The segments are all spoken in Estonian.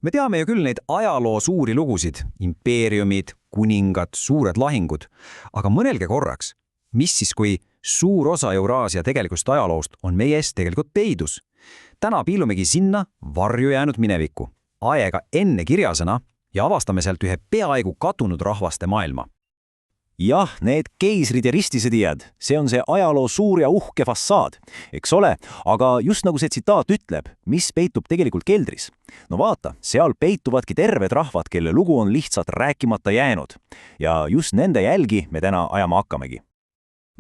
Me teame ju küll neid ajaloo suuri lugusid, impeeriumid, kuningad, suured lahingud, aga mõnelge korraks, mis siis, kui suur osa Euraasia tegelikust ajaloost on meie eest tegelikult peidus? Täna piilumegi sinna varju jäänud minevikku, aega enne kirjasõna ja avastame sealt ühe peaaegu kadunud rahvaste maailma. Jah, need keisrid ja ristisõdijad, see on see ajaloo suur ja uhke fassaad, eks ole, aga just nagu see tsitaat ütleb, mis peitub tegelikult keldris. No vaata, seal peituvadki terved rahvad, kelle lugu on lihtsalt rääkimata jäänud. Ja just nende jälgi me täna ajama hakkamegi.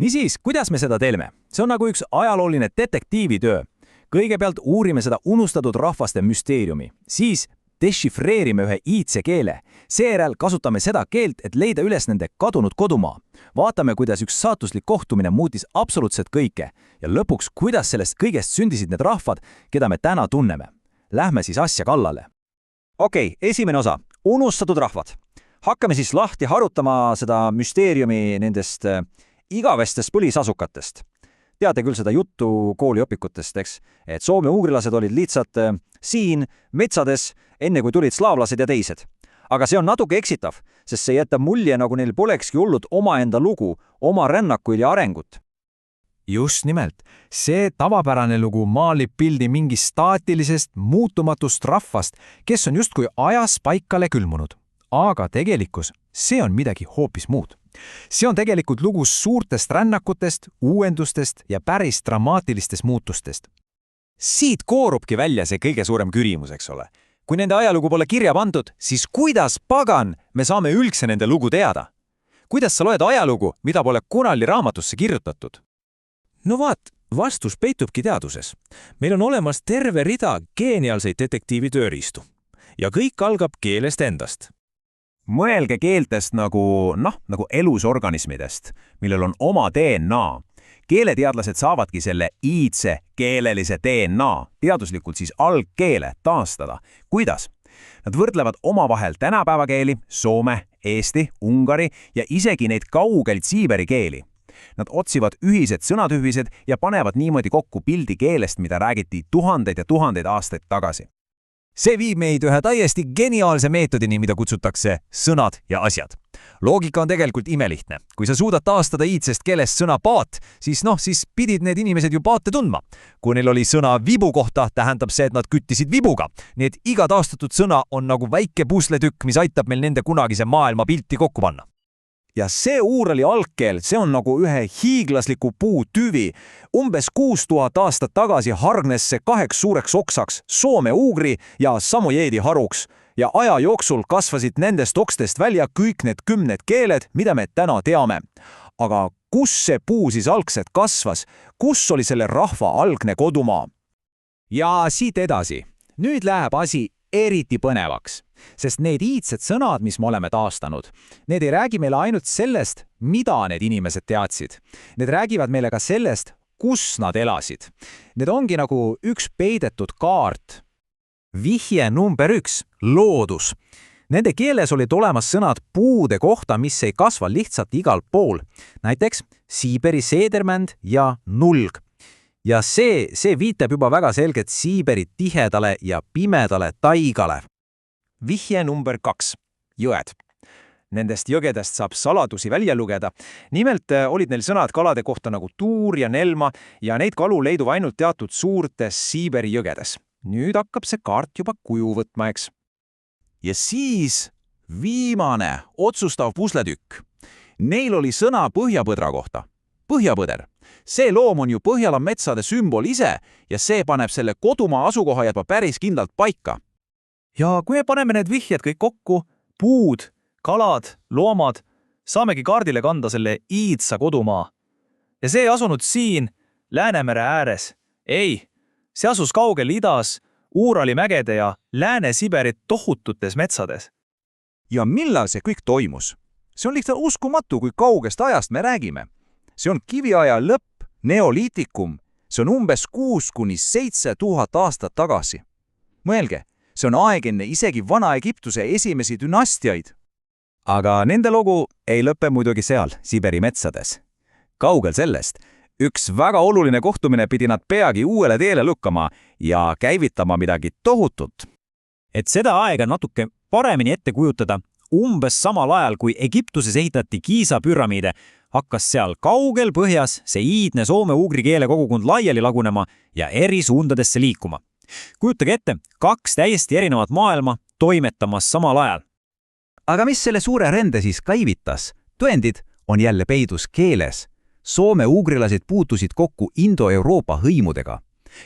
Niisiis, kuidas me seda teeme? See on nagu üks ajalooline detektiivitöö. Kõigepealt uurime seda unustatud rahvaste müsteeriumi, siis dešifreerime ühe iidse keele. Seejärel kasutame seda keelt, et leida üles nende kadunud kodumaa. Vaatame, kuidas üks saatuslik kohtumine muutis absoluutselt kõike ja lõpuks, kuidas sellest kõigest sündisid need rahvad, keda me täna tunneme. Lähme siis asja kallale. Okei, esimene osa. Unustatud rahvad. Hakkame siis lahti harutama seda müsteeriumi nendest igavestest põlisasukatest. Teate küll seda juttu kooliõpikutest, eks? Et soome-ugrilased olid lihtsalt siin metsades, enne kui tulid slaavlased ja teised. Aga see on natuke eksitav, sest see jätab mulje, nagu neil polekski olnud omaenda lugu, oma rännakuil ja arengut. Just nimelt, see tavapärane lugu maalib pildi mingi staatilisest, muutumatust rahvast, kes on justkui ajas paikale külmunud. Aga tegelikkus, see on midagi hoopis muud. See on tegelikult lugu suurtest rännakutest, uuendustest ja päris dramaatilistest muutustest. Siit koorubki välja see kõige suurem küsimus, eks ole. Kui nende ajalugu pole kirja pandud, siis kuidas pagan me saame üldse nende lugu teada? Kuidas sa loed ajalugu, mida pole kunagi raamatusse kirjutatud? No vaat, vastus peitubki teaduses. Meil on olemas terve rida geeniaalseid detektiivi tööriistu. Ja kõik algab keelest endast. Mõelge keeltest nagu elusorganismidest, millel on oma DNA. Keeleteadlased saavadki selle iidse keelelise DNA, teaduslikult siis algkeele, taastada. Kuidas? Nad võrdlevad omavahel tänapäevakeeli, Soome, Eesti, Ungari ja isegi neid kaugelt Siiberi keeli. Nad otsivad ühised sõnatühvised ja panevad niimoodi kokku pildi keelest, mida räägiti tuhandeid ja tuhandeid aastaid tagasi. See viib meid ühe täiesti geniaalse meetodini, mida kutsutakse sõnad ja asjad. Loogika on tegelikult imelihtne. Kui sa suudad taastada iidsest keelest sõna paat, siis pidid need inimesed ju paate tundma. Kui neil oli sõna vibu kohta, tähendab see, et nad küttisid vibuga. Nii et iga taastatud sõna on nagu väike pusletükk, mis aitab meil nende kunagise maailma pilti kokku panna. Ja see uurali algkeel, see on nagu ühe hiiglasliku puutüvi. Umbes 6000 aastat tagasi hargnes see 2 suureks oksaks, soome-ugri ja samojeedi haruks. Ja aja jooksul kasvasid nendest okstest välja kõik need 10 keeled, mida me täna teame. Aga kus see puu siis algselt kasvas? Kus oli selle rahva algne kodumaa? Ja siit edasi. Nüüd läheb asi eriti põnevaks. Sest need iidsed sõnad, mis me oleme taastanud, need ei räägi meile ainult sellest, mida need inimesed teadsid. Need räägivad meile ka sellest, kus nad elasid. Need ongi nagu üks peidetud kaart. Vihje number 1, loodus. Nende keeles olid olemas sõnad puude kohta, mis ei kasva lihtsalt igal pool. Näiteks Siiberi seedermänd ja nulg. Ja see viitab juba väga selgelt Siiberi tihedale ja pimedale taigale. Vihje number 2. Jõed. Nendest jõgedest saab saladusi välja lugeda. Nimelt olid neil sõnad kalade kohta nagu tuur ja nelma ja neid kalu leidub ainult teatud suurtes Siiberi jõgedes. Nüüd hakkab see kaart juba kuju võtma, eks. Ja siis viimane otsustav pusletükk. Neil oli sõna põhjapõdra kohta. Põhjapõder. See loom on ju Põhjala metsade sümbol ise ja see paneb selle kodumaa asukoha jätma päris kindlalt paika. Ja kui me paneme need vihjed kõik kokku, puud, kalad, loomad, saamegi kaardile kanda selle iidsa kodumaa. Ja see ei asunud siin, Läänemere ääres. Ei, see asus kaugel idas, Uurali mägede ja Lääne-Siberi tohututes metsades. Ja millal see kõik toimus? See on lihtsalt uskumatu, kui kaugest ajast me räägime. See on kiviaja lõpp, neoliitikum. See on umbes 6–7000 aastat tagasi. Mõelge, see on aeg enne isegi Vana-Egiptuse esimesi dünastiaid. Aga nende lugu ei lõpe muidugi seal, Siberi metsades. Kaugel sellest, üks väga oluline kohtumine pidi nad peagi uuele teele lükkama ja käivitama midagi tohutut. Et seda aega natuke paremini ette kujutada, umbes samal ajal, kui Egiptuses ehitati Giza püramiide, hakkas seal kaugel põhjas see iidne soome-ugri keele kogukond laiali lagunema ja eri suundadesse liikuma. Kujutage ette, 2 täiesti erinevat maailma toimetamas samal ajal. Aga mis selle suure rände siis käivitas? Tõendid on jälle peidus keeles. Soome-ugrilased puutusid kokku Indo-Euroopa hõimudega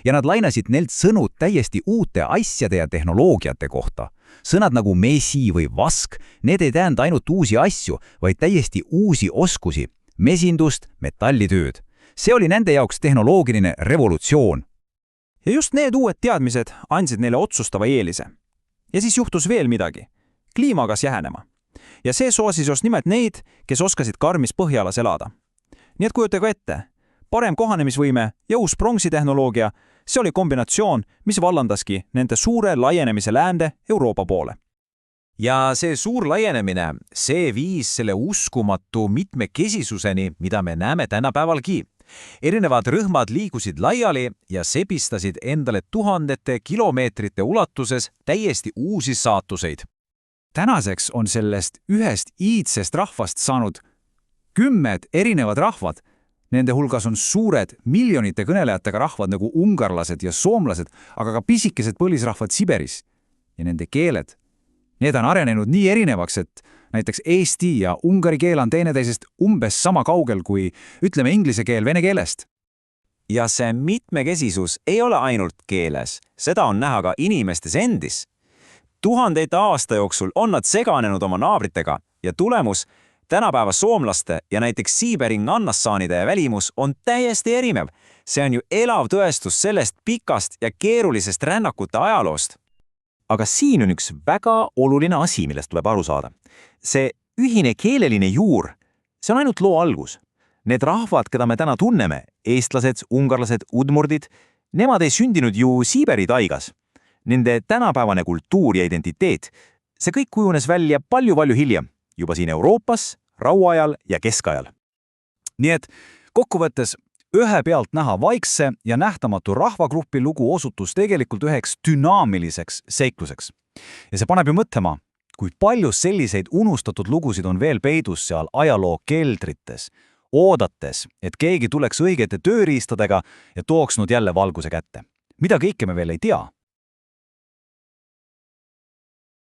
ja nad lainasid neilt sõnud täiesti uute asjade ja tehnoloogiate kohta. Sõnad nagu mesi või vask, need ei tähenda ainult uusi asju, vaid täiesti uusi oskusi, mesindust, metallitööd. See oli nende jaoks tehnoloogiline revolutsioon. Ja just need uued teadmised andsid neile otsustava eelise. Ja siis juhtus veel midagi. Kliima hakkas jähenema. Ja see soosis just nimelt neid, kes oskasid karmis põhjalas elada. Nii et kujutage ette, parem kohanemisvõime ja uus pronksitehnoloogia, see oli kombinatsioon, mis vallandaski nende suure laienemise läände Euroopa poole. Ja see suur laienemine, see viis selle uskumatu mitmekesisuseni, mida me näeme tänapäevalgi. Erinevad rühmad liigusid laiali ja sepistasid endale tuhandete kilomeetrite ulatuses täiesti uusi saatuseid. Tänaseks on sellest ühest iidsest rahvast saanud 10 erinevad rahvad. Nende hulgas on suured miljonite kõnelejatega rahvad nagu ungarlased ja soomlased, aga ka pisikesed põlisrahvad Siberis. Ja nende keeled, need on arenenud nii erinevaks, et näiteks eesti ja ungari keel on teineteisest umbes sama kaugel kui, ütleme, inglise keel vene keelest. Ja see mitmekesisus ei ole ainult keeles, seda on näha ka inimestes endis. Tuhandeid aasta jooksul on nad seganenud oma naabritega ja tulemus, tänapäeva soomlaste ja näiteks Siiberi ngannassaanide välimus on täiesti erinev. See on ju elav tõestus sellest pikast ja keerulisest rännakute ajaloost. Aga siin on üks väga oluline asi, millest tuleb aru saada. See ühine keeleline juur, see on ainult loo algus. Need rahvad, keda me täna tunneme, eestlased, ungarlased, udmurdid, nemad ei sündinud ju Siiberi taigas. Nende tänapäevane kultuur ja identiteet, see kõik kujunes välja palju hiljem, juba siin Euroopas, rauaajal ja keskajal. Nii et kokkuvõttes ühe pealt näha vaikse ja nähtamatu rahvagrupi lugu osutus tegelikult üheks dünaamiliseks seikluseks. Ja see paneb ju mõtlema, kui palju selliseid unustatud lugusid on veel peidus seal ajaloo keldrites, oodates, et keegi tuleks õigete tööriistadega ja tooks nüüd jälle valguse kätte. Mida kõike me veel ei tea,